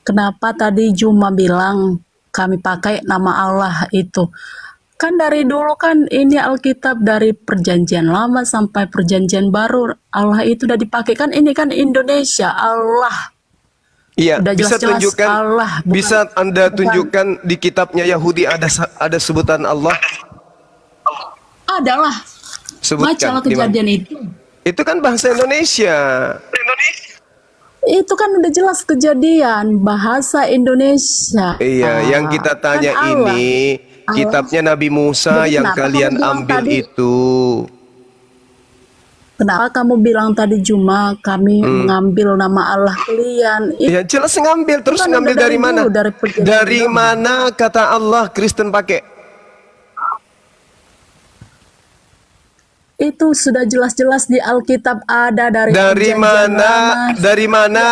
Kenapa tadi Juma bilang kami pakai nama Allah itu? Kan dari dulu kan ini Alkitab dari perjanjian lama sampai perjanjian baru. Allah itu udah dipakai kan ini kan Indonesia. Allah. Iya, Udah bisa jelas-jelas tunjukkan, Allah. bisa Anda Bukan. tunjukkan di kitabnya Yahudi ada sebutan Allah? Adalah. Sebutkan. Bacalah Di mana? kejadian itu. Itu kan bahasa Indonesia. Itu kan udah jelas kejadian. Bahasa Indonesia. Iya, yang kita tanya kan Allah. ini kitabnya Nabi Musa Jadi yang kenapa kalian kamu bilang ambil tadi- itu. Kenapa kamu bilang tadi Juma kami mengambil nama Allah kalian? Ya jelas ngambil, terus kan ngambil udah dari dari mana? dulu, dari perjanjian Dari lama. mana kata Allah Kristen pakai? Itu sudah jelas-jelas di Alkitab ada dari Dari perjanjian mana? lama. Dari mana?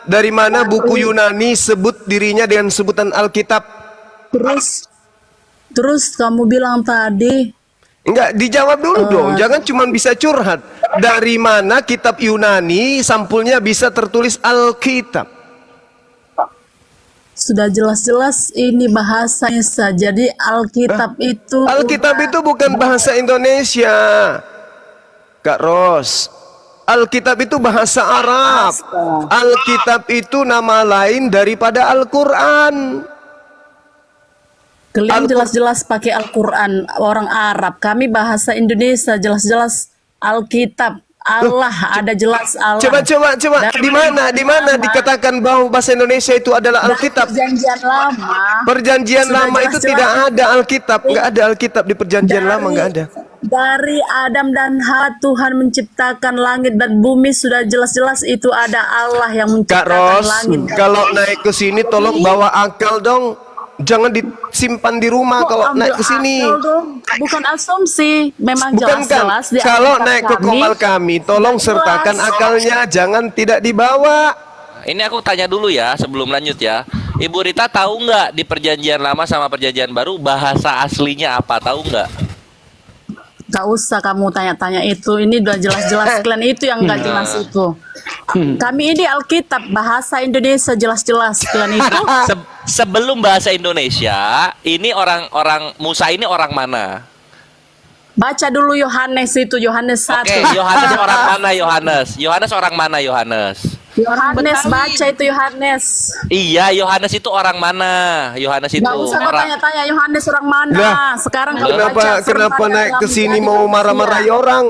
Dari mana buku Yunani sebut dirinya dengan sebutan Alkitab? Terus kamu bilang tadi Enggak, dijawab dulu dong. Jangan cuma bisa curhat. Dari mana kitab Yunani sampulnya bisa tertulis Alkitab? sudah jelas-jelas ini bahasanya saja. Jadi Alkitab itu Alkitab itu bukan bahasa Indonesia, Kak Ros. Alkitab itu bahasa Arab. Alkitab itu nama lain daripada Al-Quran. kalian jelas-jelas pakai Al-Quran orang Arab. Kami bahasa Indonesia jelas-jelas Alkitab. Allah ada jelas Allah. Coba. Dari Di mana dikatakan bahwa bahasa Indonesia itu adalah dari Alkitab? perjanjian lama. Perjanjian Sudah lama itu jelas-jelas. tidak ada Alkitab. Nggak ada Alkitab di perjanjian lama, nggak ada. Dari Adam dan Hawa Tuhan menciptakan langit dan bumi, sudah jelas-jelas itu ada Allah yang Kak menciptakan Ros, langit. dan kalau naik ke sini tolong bawa akal dong. Jangan disimpan di rumah Kok kalau ambil naik ke sini. akal dong? Bukan asumsi, memang Bukan kan? jelas-jelas di Kalau Alkitab naik ke kami, komal kami, tolong jelas. sertakan akalnya, jangan tidak dibawa. Ini aku tanya dulu ya sebelum lanjut ya. Ibu Rita tahu nggak di perjanjian lama sama perjanjian baru bahasa aslinya apa? Tahu nggak? Gak usah kamu tanya-tanya itu. Ini udah jelas-jelas kalian itu yang gak jelas itu. Kami ini Alkitab bahasa Indonesia jelas-jelas kalian itu. Sebelum bahasa Indonesia, ini orang-orang Musa ini orang mana? Baca dulu Yohanes itu, Yohanes 1. Oke, Yohanes orang mana Yohanes? Yohanes orang mana Yohanes? Yohanes baca itu Yohanes. Iya, Yohanes itu orang mana? Yohanes itu Gak usah kau orang tanya-tanya Yohanes orang mana. Lah, Sekarang kau baca Kenapa firman naik dalam ke sini Jadi mau manusia. marah-marahi orang?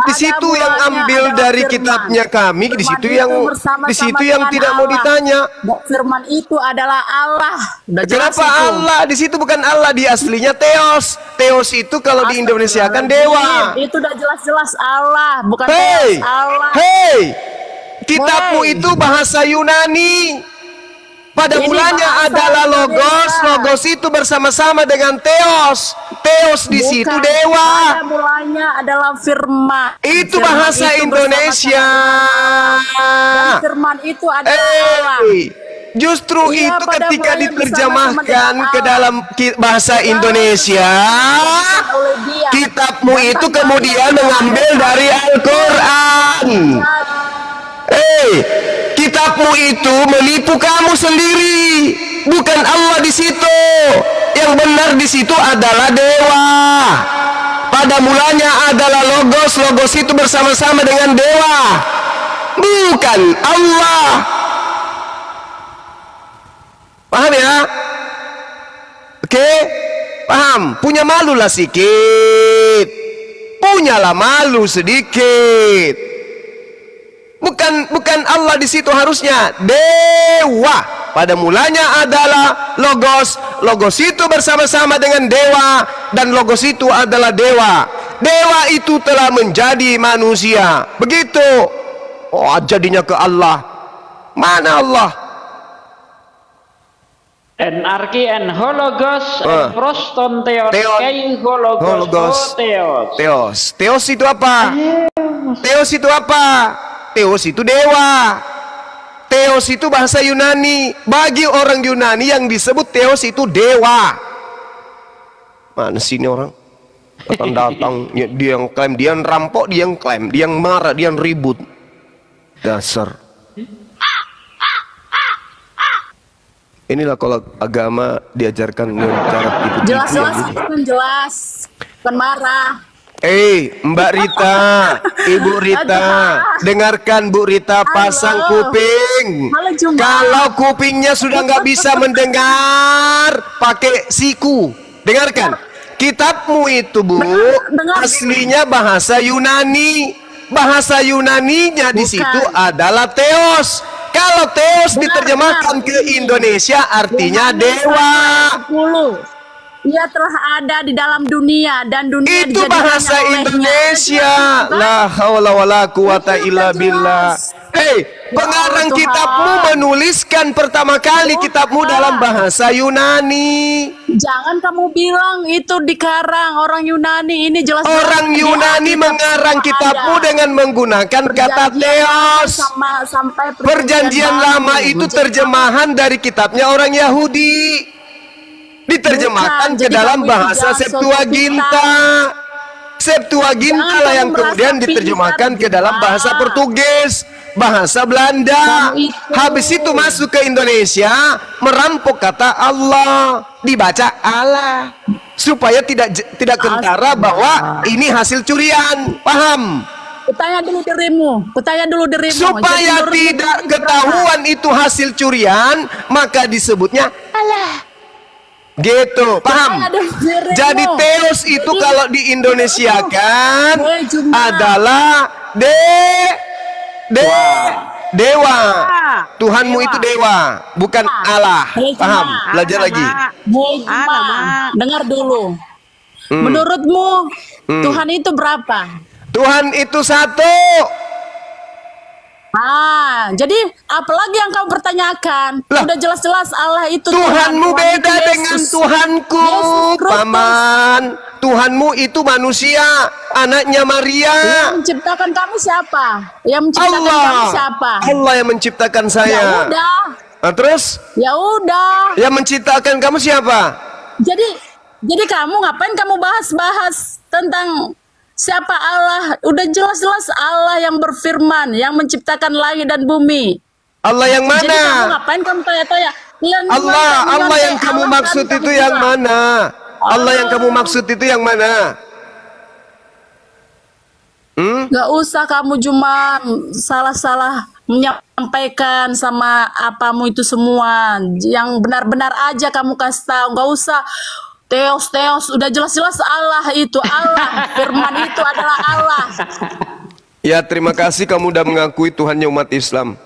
Di Ada situ yang mulanya ambil adalah dari firman. kitabnya kami, di Firman situ itu yang bersama-sama yang dengan tidak mau Allah. ditanya. Firman itu adalah Allah. Udah jelas Kenapa itu. Allah? Di situ bukan Allah, di aslinya Theos. Theos itu kalau di Indonesia kan dewa. Itu udah jelas-jelas Allah, bukan Hei, Theos, Allah. hei, kitabmu Hei. itu bahasa Yunani. Pada Ini mulanya bahasa adalah logos, Indonesia. logos itu bersama-sama dengan Theos. Theos di situ Bukan. dewa. Pada mulanya adalah firman. Itu Firman bahasa itu Indonesia. bersama-sama. Dan firman itu adalah Allah. Justru Iya, itu pada ketika mulanya diterjemahkan bersama-sama ke dengan dalam bahasa Indonesia, Oleh dia. kitabmu itu kemudian mengambil dari Al-Quran. Kitabmu itu menipu kamu sendiri, bukan Allah di situ. Yang benar di situ adalah dewa. Pada mulanya adalah logos, logos itu bersama-sama dengan dewa, bukan Allah. Paham ya? Oke, paham. Punya malu lah sedikit. Punyalah malu sedikit. Bukan Allah di situ harusnya dewa. Pada mulanya adalah logos, logos itu bersama-sama dengan dewa, dan logos itu adalah dewa. Dewa itu telah menjadi manusia. Begitu. Oh, jadinya ke Allah. Mana Allah? Enarki en hologos en proston teos Theos. kei hologos teos. Theos. Theos itu apa? Theos itu apa? Theos itu dewa. Theos itu bahasa Yunani. Bagi orang Yunani yang disebut Theos itu dewa. Mana sini orang? Datang-datang, dia yang klaim, dia yang rampok, dia yang klaim, dia yang marah, dia yang ribut. Dasar. Inilah kalau agama diajarkan dengan cara tipu-tipu. Jelas-jelas kan jelas. Bukan marah. Mbak Rita, Ibu Rita, dengarkan Bu Rita, pasang kuping. Halo, Juma. Kalau kupingnya sudah nggak bisa mendengar, pakai siku. Dengarkan, kitabmu itu Bu, Dengar. aslinya bahasa Yunani. Bahasa Yunaninya di Bukan. situ adalah Theos. Kalau Theos diterjemahkan ke Indonesia artinya dewa. 10. Ia telah ada di dalam dunia dan dunia Itu dijadikannya bahasa olehnya. Indonesia. La haula wala quwata illa billah. Pengarang Tuhan. kitabmu menuliskan pertama kali kitabmu dalam bahasa Yunani. Jangan kamu bilang itu dikarang orang Yunani, ini jelas Orang Yunani mengarang kitabmu dengan menggunakan kata Theos. Sampai Perjanjian lama itu terjemahan dari kitabnya orang Yahudi. Diterjemahkan Bukan, ke jadi dalam kamu bahasa itu Septuaginta. Septuaginta Jangan lah yang kamu kemudian merasa diterjemahkan pintar, ke dalam Juma. bahasa Portugis, bahasa Belanda. Kamu itu. Habis itu masuk ke Indonesia, merampok kata Allah, dibaca Allah, supaya tidak kentara bahwa ini hasil curian. Paham? Kutanya dulu dirimu. Supaya Jadi, tidak menurut ketahuan itu hasil curian, maka disebutnya Allah. Gitu, paham? Kutanya dulu dirimu. Jadi Theos itu kalau di Indonesia kan Juma. adalah dewa. Tuhanmu itu dewa, bukan Allah. Paham? Belajar lagi. Hei, Juma, dengar dulu. Menurutmu Tuhan itu berapa? Tuhan itu satu. Jadi apalagi yang kamu pertanyakan? Lah, Udah jelas-jelas Allah itu Tuhanmu Tuhan beda itu dengan Yesus. Tuhanku, Yesus Kristus. Paman. Tuhanmu itu manusia, anaknya Maria. Yang menciptakan kamu siapa? Yang menciptakan kamu siapa? Allah yang menciptakan Ya saya. udah, Nah, terus ya udah. yang menciptakan kamu siapa? Jadi kamu ngapain kamu bahas-bahas tentang siapa Allah? Udah jelas-jelas Allah yang berfirman, yang menciptakan langit dan bumi. Allah yang Jadi kamu mana? ngapain kamu tanya-tanya? Allah yang kamu maksud itu yang mana? Allah yang kamu maksud itu yang mana? Gak usah kamu cuma salah-salah menyampaikan sama apamu itu semua. Yang benar-benar aja kamu kasih tahu. Gak usah Theos, udah jelas-jelas Allah itu Allah. Firman itu adalah Allah. Ya, terima kasih kamu udah mengakui Tuhannya umat Islam.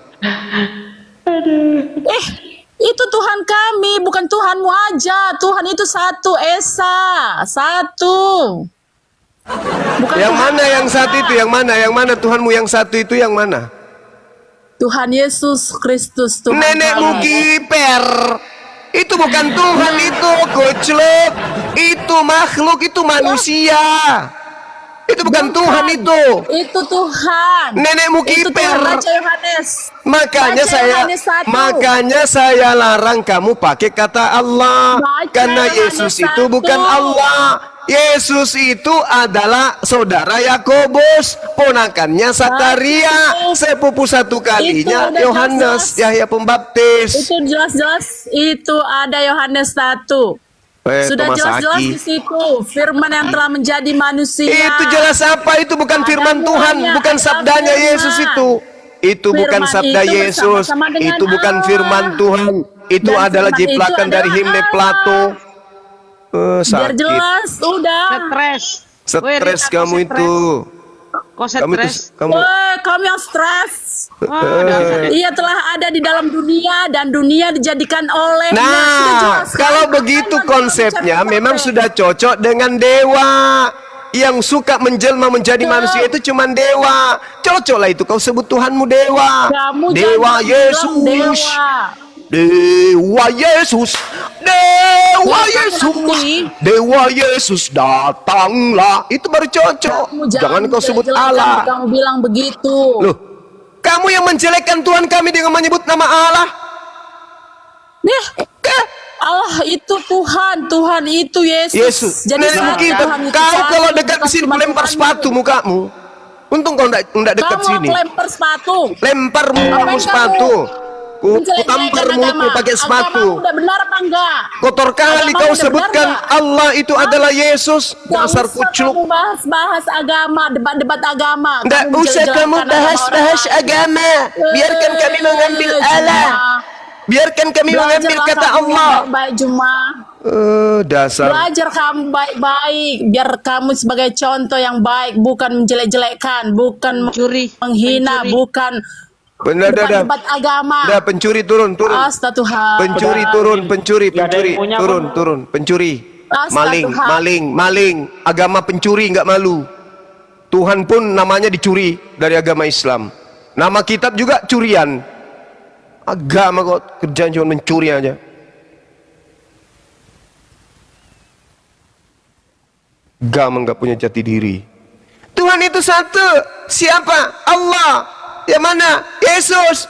Itu Tuhan kami, bukan Tuhanmu aja. Tuhan itu satu, Esa, satu. Bukan Yang Tuhan mana yang kita. satu itu? Yang mana? Yang mana Tuhanmu yang satu itu yang mana? Tuhan Yesus Kristus, Tuhan Nenekmu kami. kiper. Itu bukan Tuhan itu, goclok. Itu makhluk, itu manusia. Itu bukan Tuhan itu. Itu Tuhan. Nenekmu Itu Tuhan, kiper. baca Yohanes. Makanya Baca Yohanes 1. saya larang kamu pakai kata Allah. Baca Karena Yohanes Yesus itu 1. bukan Allah. Yesus itu adalah saudara Yakobus, ponakannya Sakaria, sepupu satu kalinya udah Yohanes, jelas. Yahya Pembaptis. Itu jelas-jelas itu ada Yohanes 1. Sudah Thomas jelas-jelas Aki. di situ firman yang telah menjadi manusia. Itu jelas apa? Itu bukan Ada firman Tuhan, hubungannya, bukan ada sabdanya firman. Yesus itu. Itu bukan Firman sabda itu Yesus. bersama-sama dengan Itu bukan Allah. firman Tuhan. Itu Dan adalah firman itu jiplakan dari adalah himne Allah. Plato. Biar Sakit. jelas, udah. Stres. Weh, Stres Rita, kamu kok itu. Kok Kamu itu stres? kamu. Woi, kamu yang stres. Ia telah ada di dalam dunia dan dunia dijadikan oleh. Nah, kalau begitu konsepnya memang sudah cocok dengan dewa. Yang suka menjelma menjadi manusia itu cuman dewa. Cocoklah itu kau sebut Tuhanmu dewa. Kamu Dewa jangan bilang Yesus. dewa. Dewa Yesus. Dewa Ya, Yesus. ngerti. Dewa Yesus datanglah. Itu baru cocok. Kamu Jangan kau sebut jelek-jelekan, Allah. Kamu bilang begitu. Loh, kamu yang menjelekkan Tuhan kami dengan menyebut nama Allah. Nih, Allah itu Tuhan, Tuhan itu Yesus. Yesus. Jadi Nenek semua mungkin Tuhan itu kau satu, kalau dekat bukan di sini cuma lempar Tuhanmu. sepatu mukamu. Untung kau enggak dekat Kamu sini. lempar sepatu. Lempar mukamu Ngapain sepatu. Ku tampar mulutmu pakai sepatu. Udah benar apa enggak? Kotor kali Agama kau udah sebutkan benar nggak? Allah itu adalah Yesus. Nggak Dasar usah kucluk. kamu bahas agama, debat-debat agama. Nggak Kamu usah kamu menjelek-jelekan agama bahas orang lain. agama. Biarkan kami mengambil Allah. Biarkan kami mengambil Belajarlah kata kamu yang Allah. baik-baik, Juma. Dasar. Belajar kamu baik-baik, biar kamu sebagai contoh yang baik, bukan menjelek-jelekkan, bukan menghina, bukan Benar, dah. debat-debat agama. Dah, pencuri turun. Astagfirullah. Pencuri turun, pencuri. Turun. Pencuri. Maling. Agama pencuri nggak malu. Tuhan pun namanya dicuri dari agama Islam. Nama kitab juga curian. Agama kok kerjaan cuma mencuri aja. Agama nggak punya jati diri. Tuhan itu satu. Siapa? Allah. Yang mana? Yesus.